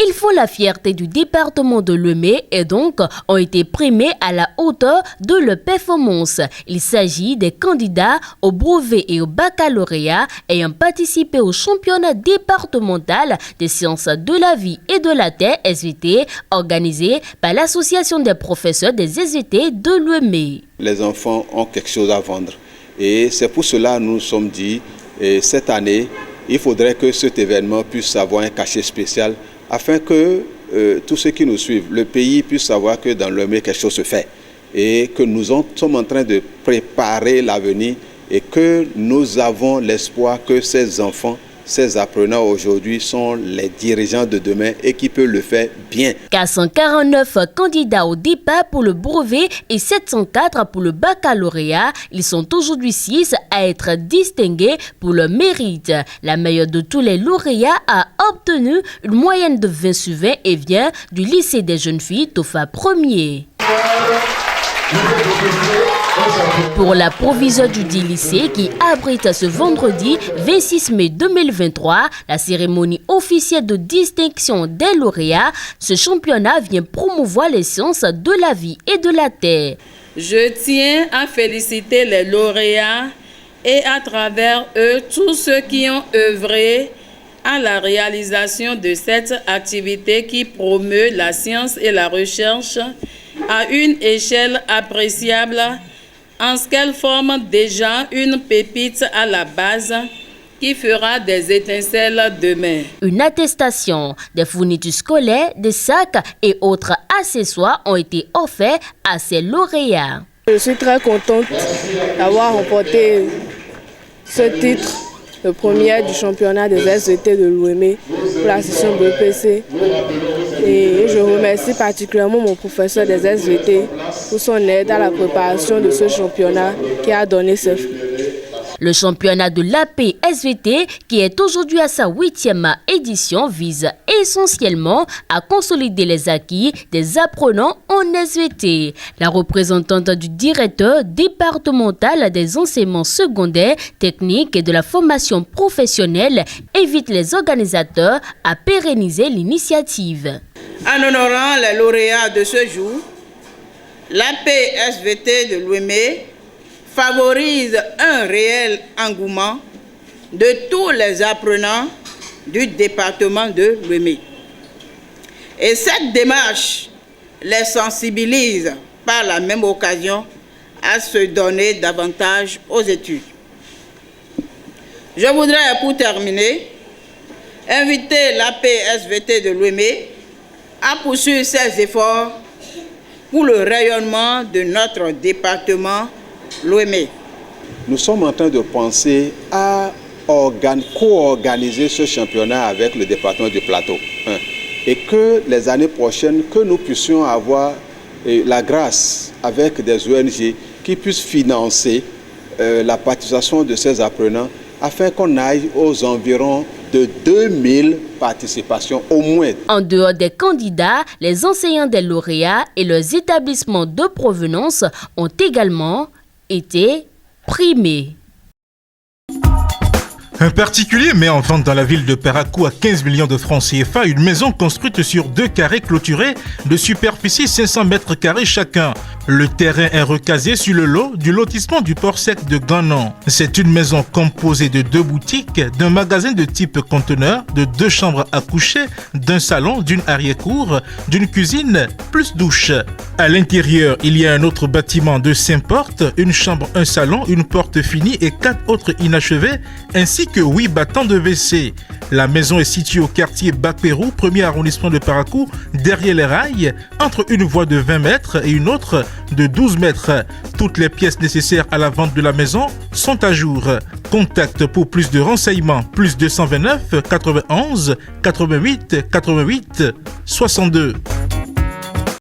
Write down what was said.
Ils font la fierté du département de Louémé et donc ont été primés à la hauteur de leur performance. Il s'agit des candidats au brevet et au baccalauréat ayant participé au championnat départemental des sciences de la vie et de la terre SVT organisé par l'association des professeurs des SVT de Louémé. Les enfants ont quelque chose à vendre et c'est pour cela que nous nous sommes dit cette année il faudrait que cet événement puisse avoir un cachet spécial afin que tous ceux qui nous suivent, le pays puisse savoir que dans Louémé quelque chose se fait et que nous sommes en train de préparer l'avenir et que nous avons l'espoir que ces enfants, ces apprenants aujourd'hui sont les dirigeants de demain et qui peuvent le faire bien. 449 candidats au départ pour le brevet et 704 pour le baccalauréat. Ils sont aujourd'hui 6 à être distingués pour leur mérite. La meilleure de tous les lauréats a obtenu une moyenne de 20 sur 20 et vient du lycée des jeunes filles Tofa 1er. Pour la proviseure du dit lycée qui abrite ce vendredi 26 mai 2023 la cérémonie officielle de distinction des lauréats, ce championnat vient promouvoir les sciences de la vie et de la terre. Je tiens à féliciter les lauréats et à travers eux tous ceux qui ont œuvré à la réalisation de cette activité qui promeut la science et la recherche à une échelle appréciable en ce qu'elle forme déjà une pépite à la base qui fera des étincelles demain. Une attestation, des fournitures scolaires, des sacs et autres accessoires ont été offerts à ces lauréats. Je suis très contente d'avoir remporté ce titre, le premier du championnat des SVT de Louémé pour la session BPC. Et je remercie particulièrement mon professeur des SVT pour son aide à la préparation de ce championnat qui a donné ses fruits. Le championnat de l'AP SVT, qui est aujourd'hui à sa 8e édition, vise essentiellement à consolider les acquis des apprenants en SVT. La représentante du directeur départemental des enseignements secondaires, techniques et de la formation professionnelle invite les organisateurs à pérenniser l'initiative. En honorant les lauréats de ce jour, l'AP SVT de Louémé favorise un réel engouement de tous les apprenants du département de Louémé. Et cette démarche les sensibilise par la même occasion à se donner davantage aux études. Je voudrais, pour terminer, inviter l'AP-SVT de Louémé à poursuivre ses efforts pour le rayonnement de notre département Louémé. Nous sommes en train de penser à co-organiser ce championnat avec le département du Plateau. Et que les années prochaines, que nous puissions avoir la grâce avec des ONG qui puissent financer la participation de ces apprenants afin qu'on aille aux environs de 2000 participations au moins. En dehors des candidats, les enseignants des lauréats et leurs établissements de provenance ont également été primés. Un particulier met en vente dans la ville de Parakou à 15 millions de francs CFA une maison construite sur 2 carrés clôturés de superficie 500 mètres carrés chacun. Le terrain est recasé sur le lot du lotissement du port sec de Ganon. C'est une maison composée de 2 boutiques, d'un magasin de type conteneur, de 2 chambres à coucher, d'un salon, d'une arrière-cour, d'une cuisine, plus douche. À l'intérieur, il y a un autre bâtiment de 5 portes, une chambre, un salon, une porte finie et 4 autres inachevées, ainsi que 8 battants de WC. La maison est située au quartier Bakpérou, 1er arrondissement de Parakou, derrière les rails, entre une voie de 20 mètres et une autre de 12 mètres. Toutes les pièces nécessaires à la vente de la maison sont à jour. Contact pour plus de renseignements, +229 91 88 88 62.